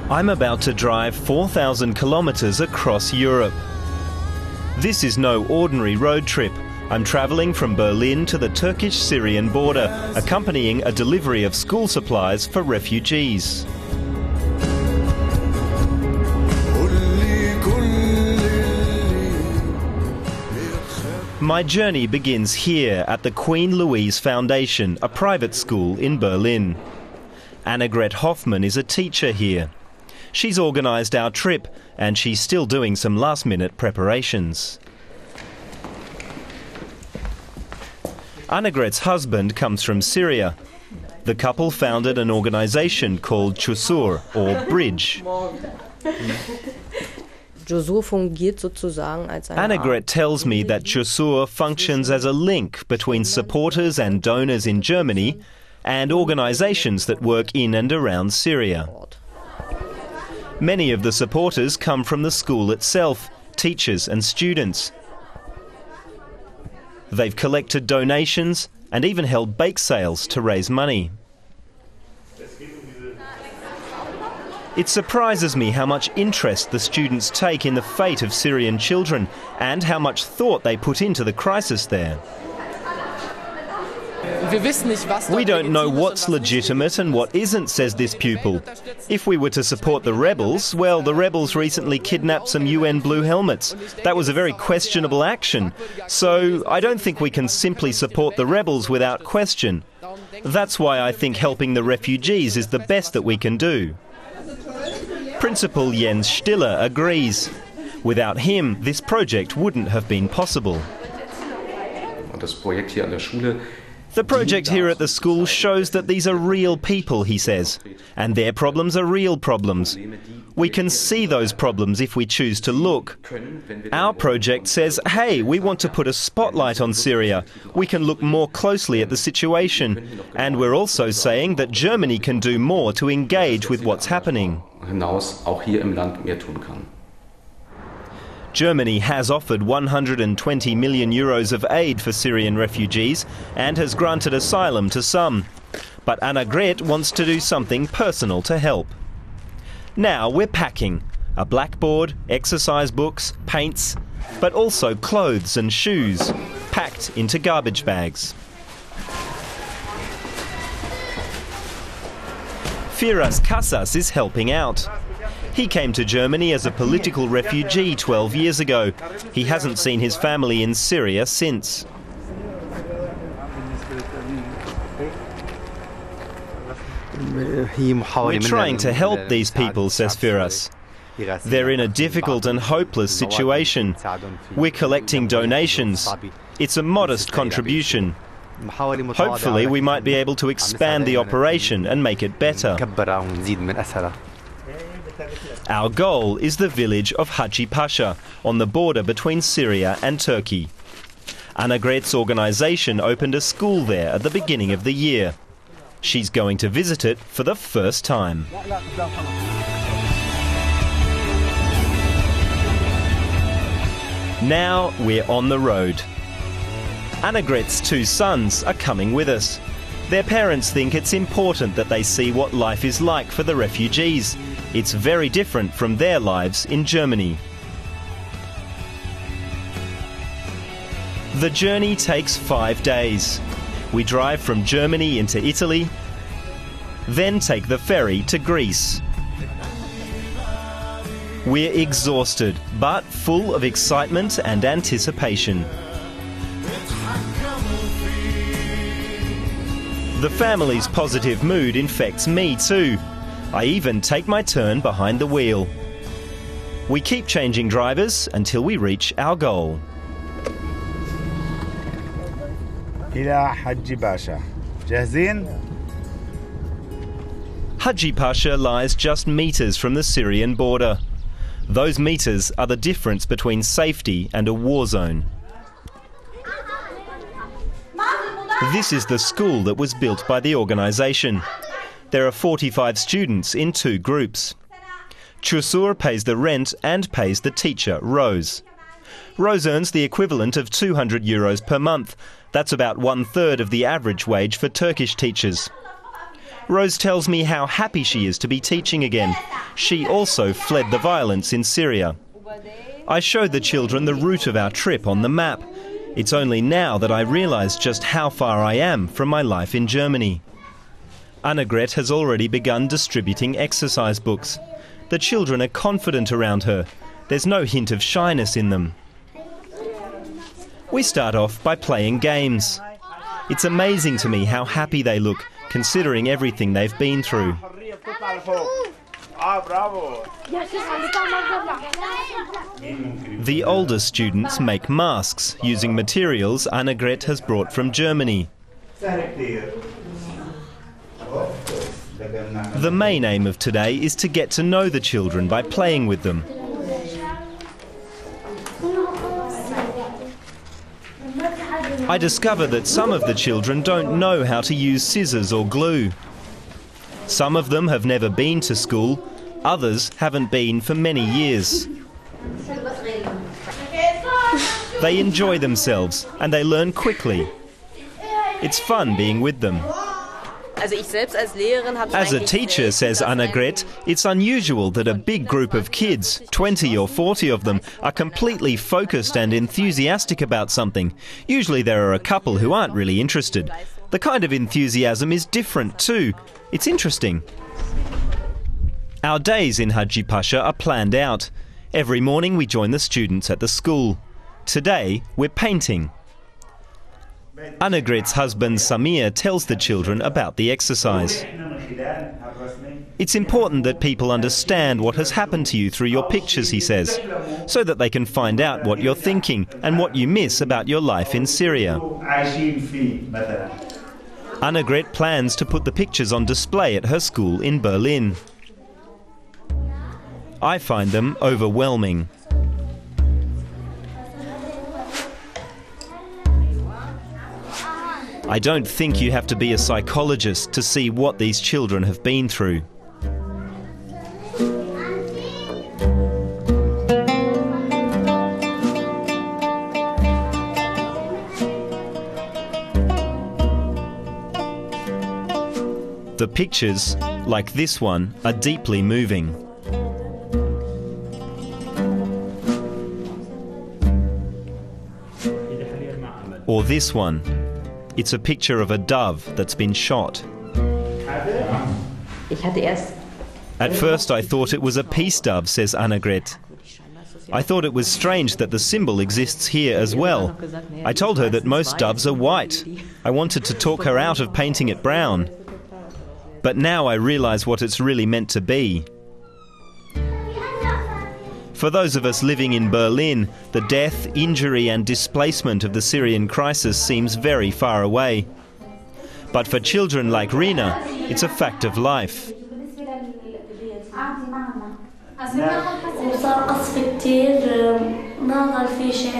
I'm about to drive 4,000 kilometers across Europe. This is no ordinary road trip. I'm traveling from Berlin to the Turkish-Syrian border, accompanying a delivery of school supplies for refugees. My journey begins here at the Queen Louise Foundation, a private school in Berlin. Annegret Hoffmann is a teacher here. She's organised our trip and she's still doing some last-minute preparations. Annegret's husband comes from Syria. The couple founded an organisation called Chusur, or Bridge. Annegret tells me that Chusur functions as a link between supporters and donors in Germany and organisations that work in and around Syria. Many of the supporters come from the school itself, teachers and students. They've collected donations and even held bake sales to raise money. It surprises me how much interest the students take in the fate of Syrian children and how much thought they put into the crisis there. We don't know what's legitimate and what isn't, says this pupil. If we were to support the rebels, well, the rebels recently kidnapped some UN blue helmets. That was a very questionable action. So I don't think we can simply support the rebels without question. That's why I think helping the refugees is the best that we can do. Principal Jens Stiller agrees. Without him, this project wouldn't have been possible. The project here at the school shows that these are real people, he says, and their problems are real problems. We can see those problems if we choose to look. Our project says, hey, we want to put a spotlight on Syria. We can look more closely at the situation. And we're also saying that Germany can do more to engage with what's happening. Germany has offered 120 million euros of aid for Syrian refugees and has granted asylum to some. But Annegret wants to do something personal to help. Now we're packing. A blackboard, exercise books, paints, but also clothes and shoes, packed into garbage bags. Firas Casas is helping out. He came to Germany as a political refugee 12 years ago. He hasn't seen his family in Syria since. We're trying to help these people, says Firas. They're in a difficult and hopeless situation. We're collecting donations. It's a modest contribution. Hopefully we might be able to expand the operation and make it better. Our goal is the village of Haji Pasha, on the border between Syria and Turkey. Annegret's organisation opened a school there at the beginning of the year. She's going to visit it for the first time. Now we're on the road. Annegret's two sons are coming with us. Their parents think it's important that they see what life is like for the refugees. It's very different from their lives in Germany. The journey takes 5 days. We drive from Germany into Italy, then take the ferry to Greece. We're exhausted, but full of excitement and anticipation. The family's positive mood infects me too. I even take my turn behind the wheel. We keep changing drivers until we reach our goal. Haji Pasha. جاهزين? Haji Pasha lies just meters from the Syrian border. Those meters are the difference between safety and a war zone. This is the school that was built by the organisation. There are 45 students in 2 groups. Chusur pays the rent and pays the teacher, Rose. Rose earns the equivalent of 200 euros per month. That's about 1/3 of the average wage for Turkish teachers. Rose tells me how happy she is to be teaching again. She also fled the violence in Syria. I showed the children the route of our trip on the map. It's only now that I realise just how far I am from my life in Germany. Annegret has already begun distributing exercise books. The children are confident around her. There's no hint of shyness in them. We start off by playing games. It's amazing to me how happy they look, considering everything they've been through. The older students make masks using materials Annegret has brought from Germany. The main aim of today is to get to know the children by playing with them. I discover that some of the children don't know how to use scissors or glue. Some of them have never been to school, others haven't been for many years. They enjoy themselves and they learn quickly. It's fun being with them. As a teacher, says Annegret, it's unusual that a big group of kids, 20 or 40 of them, are completely focused and enthusiastic about something. Usually there are a couple who aren't really interested. The kind of enthusiasm is different too. It's interesting. Our days in Haji Pasha are planned out. Every morning we join the students at the school. Today we're painting. Annegret's husband Samir tells the children about the exercise. It's important that people understand what has happened to you through your pictures, he says, so that they can find out what you're thinking and what you miss about your life in Syria. Annegret plans to put the pictures on display at her school in Berlin. I find them overwhelming. I don't think you have to be a psychologist to see what these children have been through. The pictures, like this one, are deeply moving. Or this one. It's a picture of a dove that's been shot. At first I thought it was a peace dove, says Annegret. I thought it was strange that the symbol exists here as well. I told her that most doves are white. I wanted to talk her out of painting it brown. But now I realise what it's really meant to be. For those of us living in Berlin, the death, injury and displacement of the Syrian crisis seems very far away. But for children like Rina, it's a fact of life.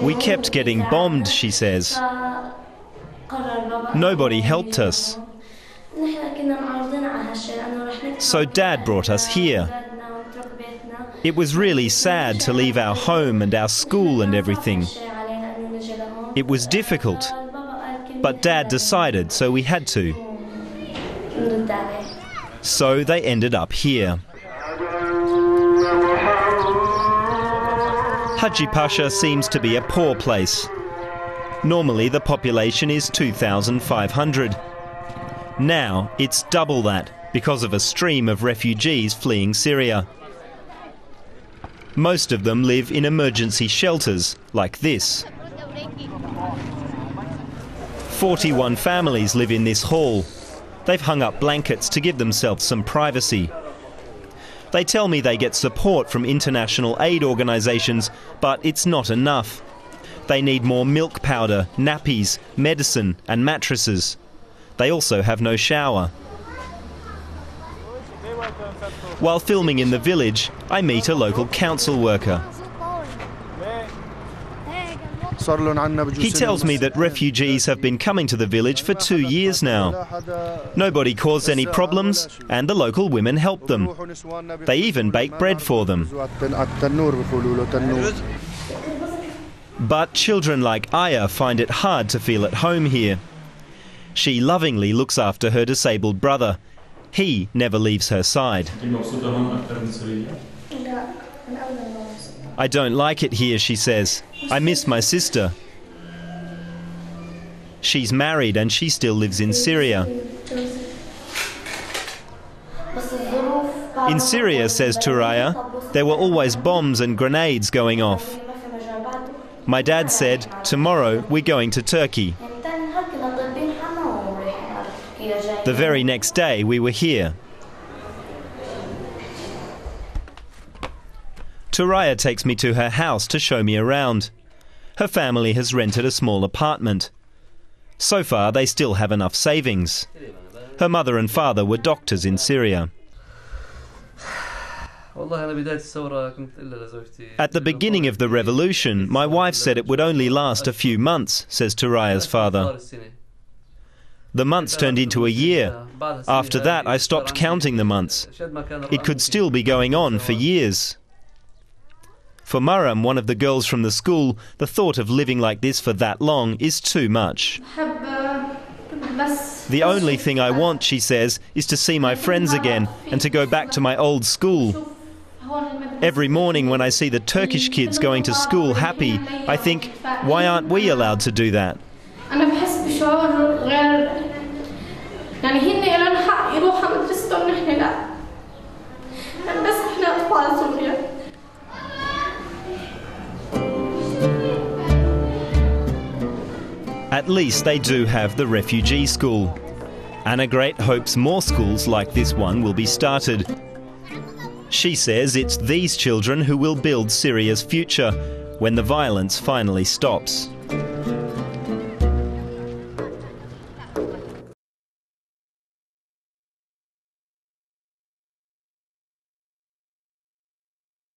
We kept getting bombed, she says. Nobody helped us. So Dad brought us here. It was really sad to leave our home and our school and everything. It was difficult, but Dad decided, so we had to. So they ended up here. Haji Pasha seems to be a poor place. Normally the population is 2,500. Now it's double that because of a stream of refugees fleeing Syria. Most of them live in emergency shelters like this. 41 families live in this hall. They've hung up blankets to give themselves some privacy. They tell me they get support from international aid organisations, but it's not enough. They need more milk powder, nappies, medicine and mattresses. They also have no shower. While filming in the village, I meet a local council worker. He tells me that refugees have been coming to the village for 2 years now. Nobody caused any problems, and the local women helped them. They even bake bread for them. But children like Aya find it hard to feel at home here. She lovingly looks after her disabled brother. He never leaves her side. I don't like it here, she says. I miss my sister. She's married and she still lives in Syria. In Syria, says Turaya, there were always bombs and grenades going off. My dad said, tomorrow we're going to Turkey. The very next day we were here. Turaya takes me to her house to show me around. Her family has rented a small apartment. So far they still have enough savings. Her mother and father were doctors in Syria. At the beginning of the revolution, my wife said it would only last a few months, says Turaya's father. The months turned into a year. After that, I stopped counting the months. It could still be going on for years. For Maram, one of the girls from the school, the thought of living like this for that long is too much. The only thing I want, she says, is to see my friends again and to go back to my old school. Every morning when I see the Turkish kids going to school happy, I think, why aren't we allowed to do that? At least they do have the refugee school. Anna Great hopes more schools like this one will be started. She says it's these children who will build Syria's future when the violence finally stops.